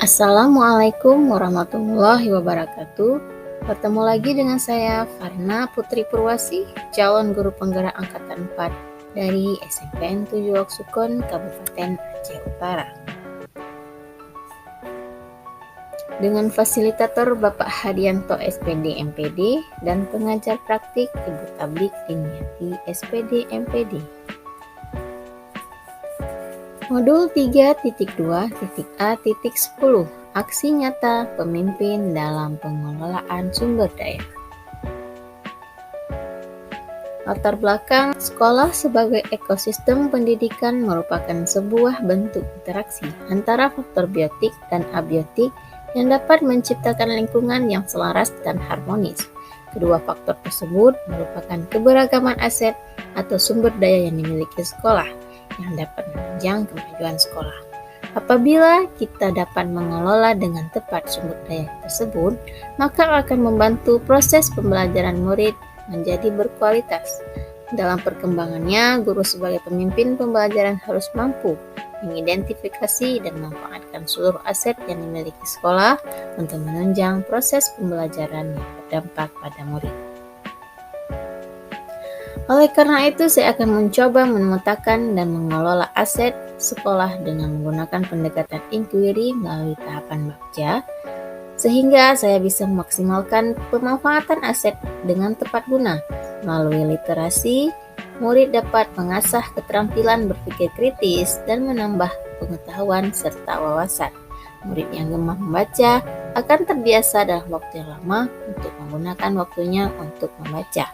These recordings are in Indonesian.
Assalamualaikum warahmatullahi wabarakatuh. Bertemu lagi dengan saya Farna Putri Purwasi, calon guru penggerak angkatan 4 dari SMPN 7 Loksukon, Kabupaten Aceh Utara. Dengan fasilitator Bapak Hadianto SPD MPD dan pengajar praktik Ibu Tablik Diniati SPD MPD. Modul 3.2.A.10 Aksi nyata pemimpin dalam pengelolaan sumber daya. Latar belakang sekolah sebagai ekosistem pendidikan merupakan sebuah bentuk interaksi antara faktor biotik dan abiotik yang dapat menciptakan lingkungan yang selaras dan harmonis. Kedua faktor tersebut merupakan keberagaman aset atau sumber daya yang dimiliki sekolah yang dapat menunjang kemajuan sekolah. Apabila kita dapat mengelola dengan tepat sumber daya tersebut, maka akan membantu proses pembelajaran murid menjadi berkualitas. Dalam perkembangannya, guru sebagai pemimpin pembelajaran harus mampu mengidentifikasi dan memanfaatkan seluruh aset yang dimiliki sekolah untuk menunjang proses pembelajaran yang berdampak pada murid. Oleh karena itu, saya akan mencoba memetakan dan mengelola aset sekolah dengan menggunakan pendekatan inquiry melalui tahapan bagja, sehingga saya bisa memaksimalkan pemanfaatan aset dengan tepat guna. Melalui literasi, murid dapat mengasah keterampilan berpikir kritis dan menambah pengetahuan serta wawasan. Murid yang gemar membaca akan terbiasa dalam waktu yang lama untuk menggunakan waktunya untuk membaca.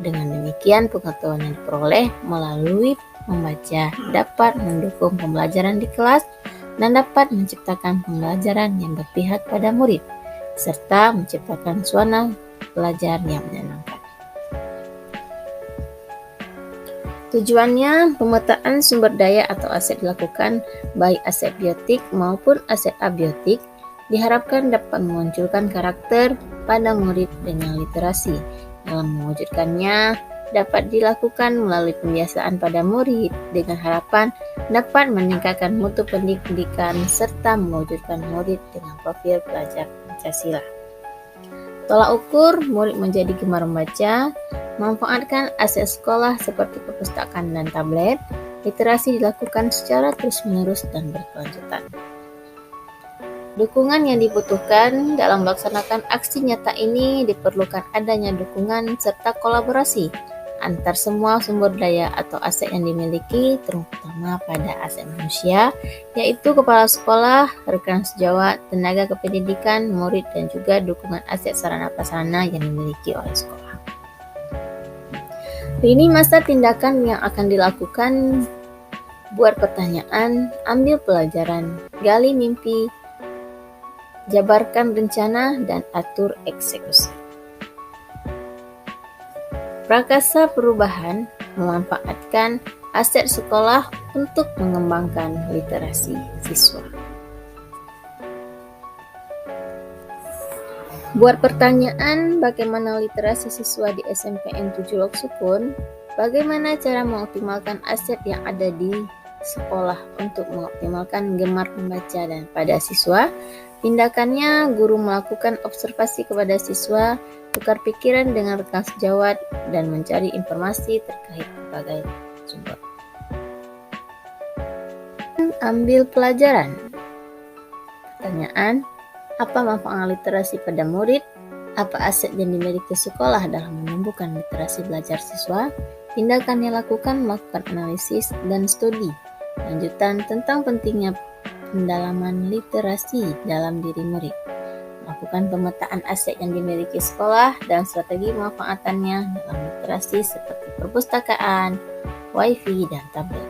Dengan demikian, pengetahuan yang diperoleh melalui membaca dapat mendukung pembelajaran di kelas dan dapat menciptakan pembelajaran yang berpihak pada murid, serta menciptakan suasana belajar yang menyenangkan. Tujuannya, pemetaan sumber daya atau aset dilakukan, baik aset biotik maupun aset abiotik, diharapkan dapat memunculkan karakter pada murid dengan literasi. Dalam mewujudkannya, dapat dilakukan melalui pembiasaan pada murid dengan harapan dapat meningkatkan mutu pendidikan serta mewujudkan murid dengan profil pelajar Pancasila. Tolak ukur murid menjadi gemar membaca, memanfaatkan aset sekolah seperti perpustakaan dan tablet. Literasi dilakukan secara terus-menerus dan berkelanjutan. Dukungan yang dibutuhkan dalam melaksanakan aksi nyata ini diperlukan adanya dukungan serta kolaborasi antar semua sumber daya atau aset yang dimiliki, terutama pada aset manusia, yaitu kepala sekolah, rekan sejawat, tenaga kependidikan, murid, dan juga dukungan aset sarana prasarana yang dimiliki oleh sekolah. Ini masa tindakan yang akan dilakukan: buat pertanyaan, ambil pelajaran, gali mimpi, jabarkan rencana, dan atur eksekusi. Prakasa perubahan memanfaatkan aset sekolah untuk mengembangkan literasi siswa. Buat pertanyaan, bagaimana literasi siswa di SMPN 7 Loksukon? Bagaimana cara mengoptimalkan aset yang ada di sekolah untuk mengoptimalkan gemar membaca dan pada siswa? Tindakannya, guru melakukan observasi kepada siswa, tukar pikiran dengan rekan sejawat, dan mencari informasi terkait berbagai sumber. Ambil pelajaran. Pertanyaan, apa manfaat literasi pada murid? Apa aset yang dimiliki sekolah dalam menumbuhkan literasi belajar siswa? Tindakan yang lakukan melakukan analisis dan studi lanjutan tentang pentingnya pendalaman literasi dalam diri murid, melakukan pemetaan aset yang dimiliki sekolah dan strategi pemanfaatannya dalam literasi seperti perpustakaan, wifi, dan tablet.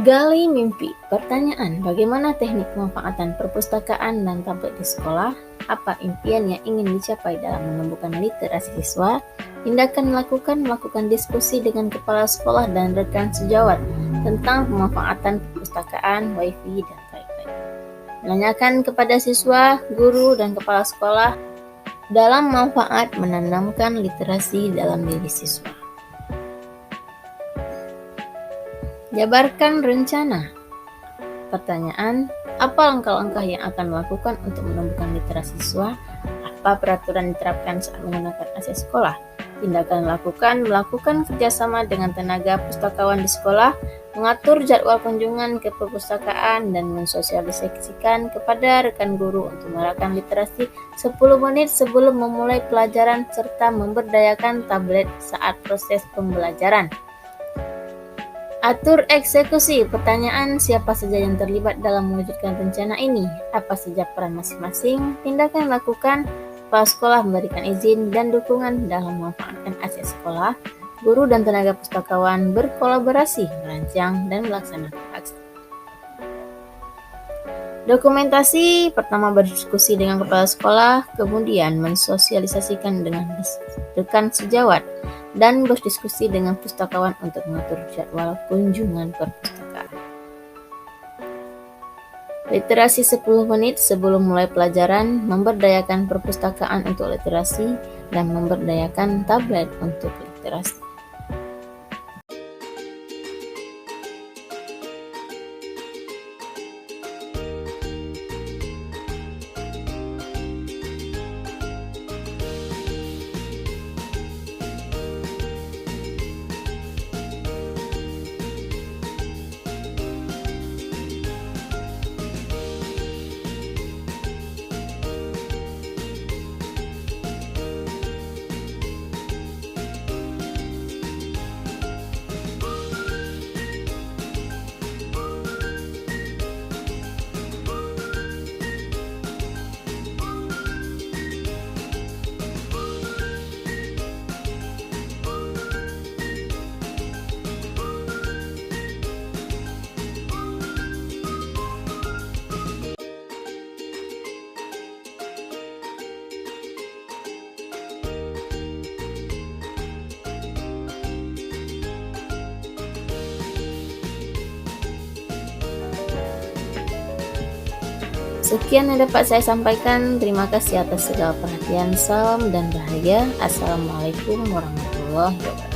Gali mimpi. Pertanyaan, bagaimana teknik pemanfaatan perpustakaan dan tablet di sekolah? Apa impian yang ingin dicapai dalam menumbuhkan literasi siswa? Tindakan melakukan diskusi dengan kepala sekolah dan rekan sejawat tentang pemanfaatan perpustakaan, wifi, dan lain-lain. Menanyakan kepada siswa, guru, dan kepala sekolah dalam manfaat menanamkan literasi dalam diri siswa. Jabarkan rencana. Pertanyaan, apa langkah-langkah yang akan dilakukan untuk menumbuhkan literasi siswa? Apa peraturan diterapkan saat menggunakan AC sekolah? Tindakan dilakukan, melakukan kerjasama dengan tenaga pustakawan di sekolah, mengatur jadwal kunjungan ke perpustakaan, dan mensosialisasikan kepada rekan guru untuk merayakan literasi 10 menit sebelum memulai pelajaran serta memberdayakan tablet saat proses pembelajaran. Atur eksekusi. Pertanyaan, siapa saja yang terlibat dalam mewujudkan rencana ini? Apa saja peran masing-masing? Tindakan dilakukan, kepala sekolah memberikan izin dan dukungan dalam memanfaatkan AC sekolah. Guru dan tenaga pustakawan berkolaborasi, merancang dan melaksanakan aksi. Dokumentasi. Pertama, berdiskusi dengan kepala sekolah, kemudian mensosialisasikan dengan rekan sejawat, dan berdiskusi dengan pustakawan untuk mengatur jadwal kunjungan perpustakaan. Literasi 10 menit sebelum mulai pelajaran, memberdayakan perpustakaan untuk literasi, dan memberdayakan tablet untuk literasi. Sekian yang dapat saya sampaikan. Terima kasih atas segala perhatian. Salam dan bahagia. Assalamualaikum warahmatullahi wabarakatuh.